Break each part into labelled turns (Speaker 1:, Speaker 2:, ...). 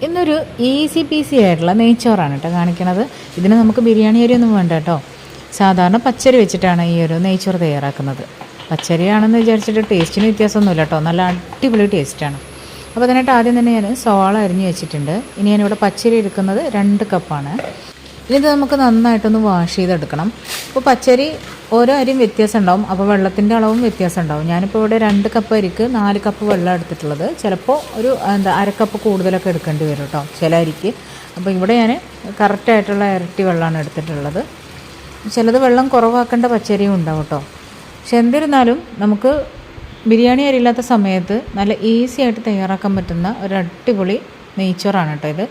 Speaker 1: ഇന്നൊരു easy peasy ആയിട്ടുള്ള നെയ്ച്ചോറാണ് കേട്ടോ കാണിക്കണത്. ഇതിന് നമുക്ക് ബിരിയാണി അരി ഒന്നും വേണ്ട കേട്ടോ. സാധാരണ പച്ചരി വെച്ചിട്ടാണ് ഈ ഒരു നെയ്ച്ചോറ് തയ്യാറാക്കുന്നത്. പച്ചരിയാണെന്ന് വിചാരിച്ചിട്ട് ടേസ്റ്റിന് വ്യത്യാസമൊന്നുമില്ല കേട്ടോ, നല്ല അടിപൊളി ടേസ്റ്റാണ്. അപ്പോൾ അതിനായിട്ട് ആദ്യം തന്നെ ഞാൻ സവാള അരിഞ്ഞ് വെച്ചിട്ടുണ്ട്. ഇനി ഞാനിവിടെ പച്ചരി എടുക്കുന്നത് 2 കപ്പാണ്. ഇനി ഇത് നമുക്ക് നന്നായിട്ടൊന്ന് വാഷ് ചെയ്തെടുക്കണം. അപ്പോൾ പച്ചരി ഓരോ അരിയും വ്യത്യാസം ഉണ്ടാവും, അപ്പോൾ വെള്ളത്തിൻ്റെ അളവും വ്യത്യാസം ഉണ്ടാവും. ഞാനിപ്പോൾ ഇവിടെ 2 കപ്പ് അരിക്ക് 4 കപ്പ് വെള്ളം എടുത്തിട്ടുള്ളത്. ചിലപ്പോൾ ഒരു അര കപ്പ് കൂടുതലൊക്കെ എടുക്കേണ്ടി വരും കേട്ടോ ചില അരിക്ക്. അപ്പോൾ ഇവിടെ ഞാൻ കറക്റ്റായിട്ടുള്ള ഇരട്ടി വെള്ളമാണ് എടുത്തിട്ടുള്ളത്. ചിലത് വെള്ളം കുറവാക്കേണ്ട പച്ചരിയും ഉണ്ടാവും കേട്ടോ. പക്ഷെ എന്നിരുന്നാലും നമുക്ക് ബിരിയാണി അരിയില്ലാത്ത സമയത്ത് നല്ല ഈസി ആയിട്ട് തയ്യാറാക്കാൻ പറ്റുന്ന ഒരു അടിപൊളി നെയ്ച്ചോറാണ് കേട്ടോ ഇത്.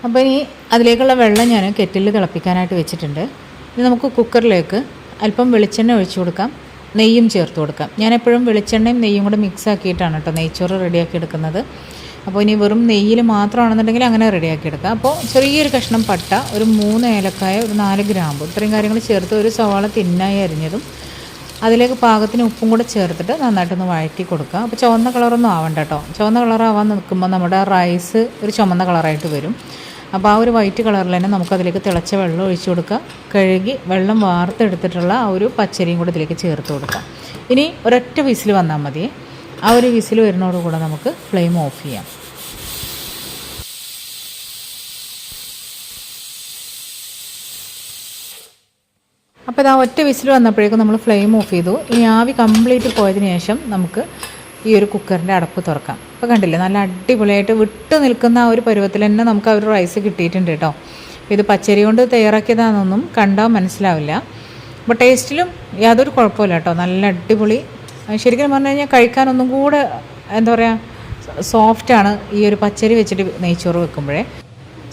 Speaker 1: അപ്പോൾ ഇനി അതിലേക്കുള്ള വെള്ളം ഞാൻ കെറ്റിലിൽ തിളപ്പിക്കാനായിട്ട് വെച്ചിട്ടുണ്ട്. ഇനി നമുക്ക് കുക്കറിലേക്ക് അല്പം വെളിച്ചെണ്ണ ഒഴിച്ചു കൊടുക്കാം, നെയ്യും ചേർത്ത് കൊടുക്കാം. ഞാനെപ്പോഴും വെളിച്ചെണ്ണയും നെയ്യും കൂടെ മിക്സ് ആക്കിയിട്ടാണ് കേട്ടോ നെയ്ച്ചോറ് റെഡിയാക്കി എടുക്കുന്നത്. അപ്പോൾ ഇനി വെറും നെയ്യിൽ മാത്രമാണെന്നുണ്ടെങ്കിൽ അങ്ങനെ റെഡിയാക്കി എടുക്കാം. അപ്പോൾ ചെറിയൊരു കഷ്ണം പട്ട, ഒരു 3 ഏലക്കായ, ഒരു 4 ഗ്രാമ്പു, ഇത്രയും കാര്യങ്ങൾ ചേർത്ത് ഒരു സവാള തിന്നായി അരിഞ്ഞതും അതിലേക്ക് പാകത്തിന് ഉപ്പും കൂടെ ചേർത്തിട്ട് നന്നായിട്ടൊന്ന് വഴറ്റി കൊടുക്കുക. അപ്പോൾ ചുവന്ന കളറൊന്നും ആവണ്ട കേട്ടോ. ചുവന്ന കളറാവാൻ നിൽക്കുമ്പോൾ നമ്മുടെ റൈസ് ഒരു ചുമന്ന കളറായിട്ട് വരും. അപ്പോൾ ആ ഒരു വൈറ്റ് കളറിൽ തന്നെ നമുക്കതിലേക്ക് തിളച്ച വെള്ളം ഒഴിച്ചു കൊടുക്കുക. കഴുകി വെള്ളം വാർത്തെടുത്തിട്ടുള്ള ആ ഒരു പച്ചരിയും കൂടെ ഇതിലേക്ക് ചേർത്ത് കൊടുക്കാം. ഇനി ഒരൊറ്റ വിസിൽ വന്നാൽ മതി. ആ ഒരു വിസിൽ വരുന്നതോടുകൂടെ നമുക്ക് ഫ്ലെയിം ഓഫ് ചെയ്യാം. അപ്പോൾ ഇതാ ഒറ്റ വിസിൽ വന്നപ്പോഴേക്കും നമ്മൾ ഫ്ലെയിം ഓഫ് ചെയ്തു. ഇനി ആവി കംപ്ലീറ്റ് പോയതിന് ശേഷം നമുക്ക് ഈ ഒരു കുക്കറിൻ്റെ അടപ്പ് തുറക്കാം. അപ്പോൾ കണ്ടില്ലേ, നല്ല അടിപൊളിയായിട്ട് വിട്ട് നിൽക്കുന്ന ആ ഒരു പരുവത്തിൽ തന്നെ നമുക്ക് ആ ഒരു റൈസ് കിട്ടിയിട്ടുണ്ട് കേട്ടോ. ഇത് പച്ചരി കൊണ്ട് തയ്യാറാക്കിയതാണെന്നൊന്നും കണ്ടാൽ മനസ്സിലാവില്ല. അപ്പോൾ ടേസ്റ്റിലും യാതൊരു കുഴപ്പമില്ല കേട്ടോ, നല്ല അടിപൊളി. ശരിക്കും പറഞ്ഞു കഴിഞ്ഞാൽ കഴിക്കാനൊന്നും കൂടെ എന്താ പറയുക, സോഫ്റ്റാണ് ഈ ഒരു പച്ചരി വെച്ചിട്ട് നെയ്ച്ചോറ് വെക്കുമ്പോഴേ.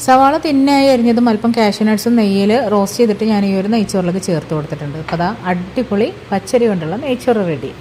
Speaker 1: സവാള തിന്നായി അരിഞ്ഞതും അല്പം കാഷ്യൂ നട്ട്സും നെയ്യിൽ റോസ്റ്റ് ചെയ്തിട്ട് ഞാൻ ഈ ഒരു നെയ്ച്ചോറിലേക്ക് ചേർത്ത് കൊടുത്തിട്ടുണ്ട്. അപ്പോൾ അതാ അടിപൊളി പച്ചരി കൊണ്ടുള്ള നെയ്ച്ചോറ് റെഡി.